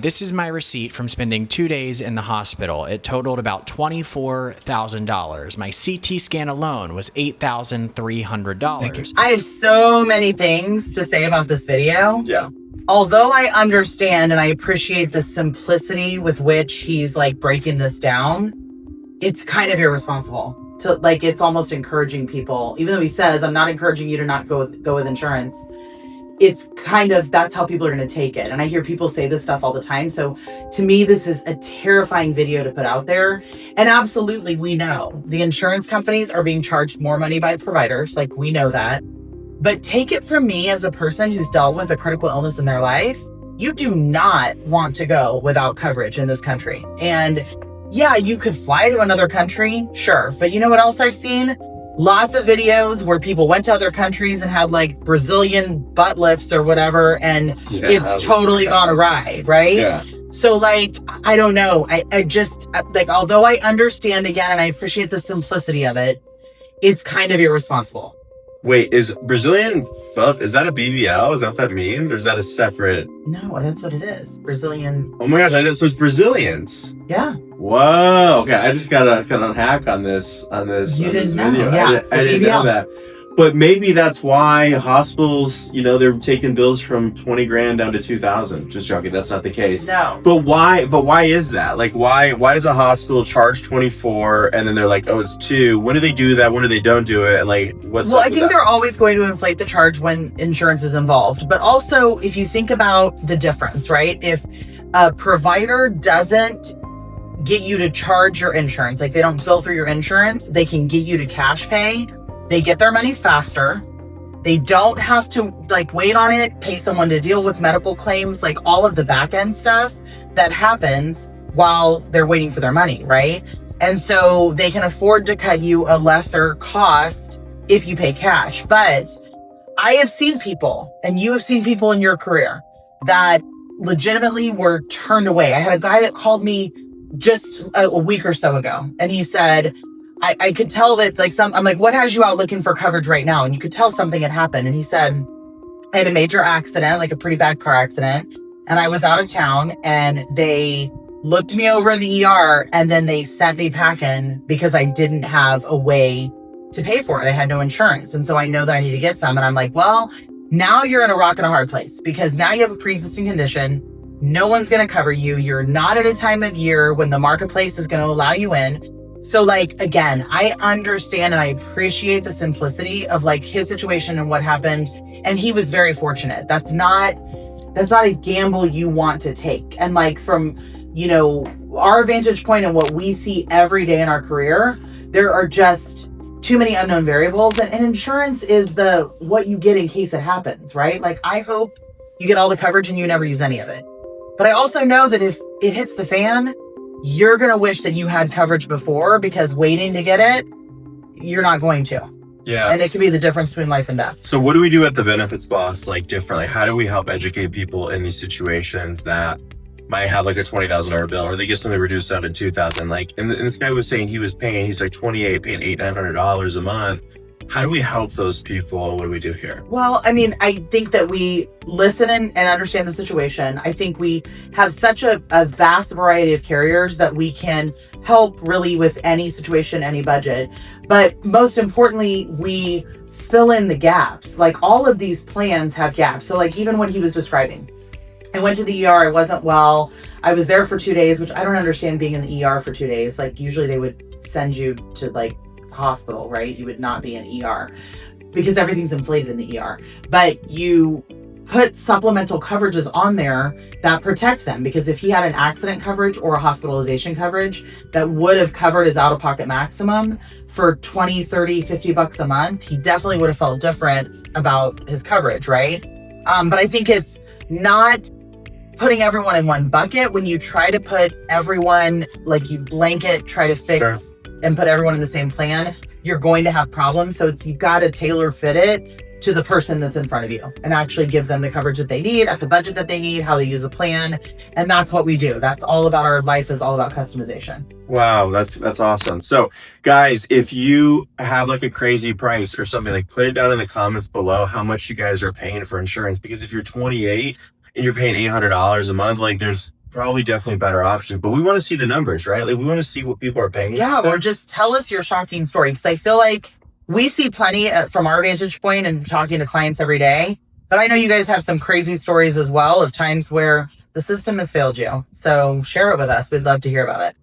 This is my receipt from spending 2 days in the hospital. It totaled about $24,000. My CT scan alone was $8,300. I have so many things to say about this video. Yeah. Although I understand and I appreciate the simplicity with which he's like breaking this down, it's kind of irresponsible to like, it's almost encouraging people, even though he says, I'm not encouraging you to not go with insurance. It's kind of, that's how people are going to take it. And I hear people say this stuff all the time. So to me, this is a terrifying video to put out there. And absolutely, we know the insurance companies are being charged more money by the providers. Like, we know that. But take it from me as a person who's dealt with a critical illness in their life, you do not want to go without coverage in this country. And yeah, you could fly to another country, sure. But you know what else I've seen? Lots of videos where people went to other countries and had like Brazilian butt lifts or whatever, and it's totally gone awry, right? Yeah. So like, I don't know. I just, like, although I understand again, and I appreciate the simplicity of it, it's kind of irresponsible. Wait, is Brazilian buff, is that a BBL? Is that what that means? Or is that a separate? No, that's what it is. Brazilian. Oh my gosh, I know. So it's Brazilians. Yeah. Whoa. Okay, I just got to unhack on this. You didn't know. Video. Yeah, I didn't know that. But maybe that's why hospitals, you know, they're taking bills from 20 grand down to 2,000. Just joking. That's not the case. No. But why is that? Like, why does a hospital charge 24 and then they're like, oh, it's 2? When do they do that? When do they don't do it? And like, what's Well, up I with think that? they're always going to inflate the charge when insurance is involved. But also, if you think about the difference, right? If a provider doesn't get you to charge your insurance, like they don't bill through your insurance, they can get you to cash pay. They get their money faster. They don't have to like wait on it, pay someone to deal with medical claims, like all of the back end stuff that happens while they're waiting for their money, right? And so they can afford to cut you a lesser cost if you pay cash. But I have seen people, and you have seen people in your career, that legitimately were turned away. I had a guy that called me just a week or so ago, and he said, I could tell that like I'm like, what has you out looking for coverage right now? And you could tell something had happened. And he said, I had a major accident, like a pretty bad car accident. And I was out of town, and they looked me over in the ER, and then they sent me packing because I didn't have a way to pay for it. I had no insurance. And so I know that I need to get some. And I'm like, well, now you're in a rock and a hard place, because now you have a pre-existing condition. No one's going to cover you. You're not at a time of year when the marketplace is going to allow you in. So like, again, I understand and I appreciate the simplicity of like his situation and what happened. And he was very fortunate. That's not a gamble you want to take. And like from, you know, our vantage point and what we see every day in our career, there are just too many unknown variables. And insurance is what you get in case it happens, right? Like, I hope you get all the coverage and you never use any of it. But I also know that if it hits the fan, you're going to wish that you had coverage before, because waiting to get it, you're not going to. Yeah. And it could be the difference between life and death. So what do we do at the Benefits Boss like differently? How do we help educate people in these situations that might have like a $20,000 bill, or they get something reduced down to $2,000? Like, and this guy was saying he's like 28, paying $800 a month. How do we help those people? What do we do here? Well, I mean, I think that we listen and understand the situation. I think we have such a vast variety of carriers that we can help really with any situation, any budget. But most importantly, we fill in the gaps. Like, all of these plans have gaps. So like, even when he was describing, I went to the ER, I wasn't well. I was there for 2 days, which I don't understand being in the ER for 2 days. Like, usually they would send you to like hospital, right? You would not be in ER because everything's inflated in the ER. But you put supplemental coverages on there that protect them, because if he had an accident coverage or a hospitalization coverage that would have covered his out-of-pocket maximum for 20, 30, 50 bucks a month, he definitely would have felt different about his coverage, right? But I think it's not putting everyone in one bucket. When you try to put everyone, like you blanket, try to fix and put everyone in the same plan, you're going to have problems. So you've got to tailor fit it to the person that's in front of you and actually give them the coverage that they need at the budget that they need, how they use a plan. And that's what we do. That's all about our life, is all about customization. Wow, that's awesome. So guys, if you have like a crazy price or something, like put it down in the comments below how much you guys are paying for insurance. Because if you're 28 and you're paying $800 a month, like there's probably definitely better options, but we want to see the numbers, right? Like we want to see what people are paying. Yeah, or just tell us your shocking story. Because I feel like we see plenty from our vantage point and talking to clients every day. But I know you guys have some crazy stories as well of times where the system has failed you. So share it with us. We'd love to hear about it.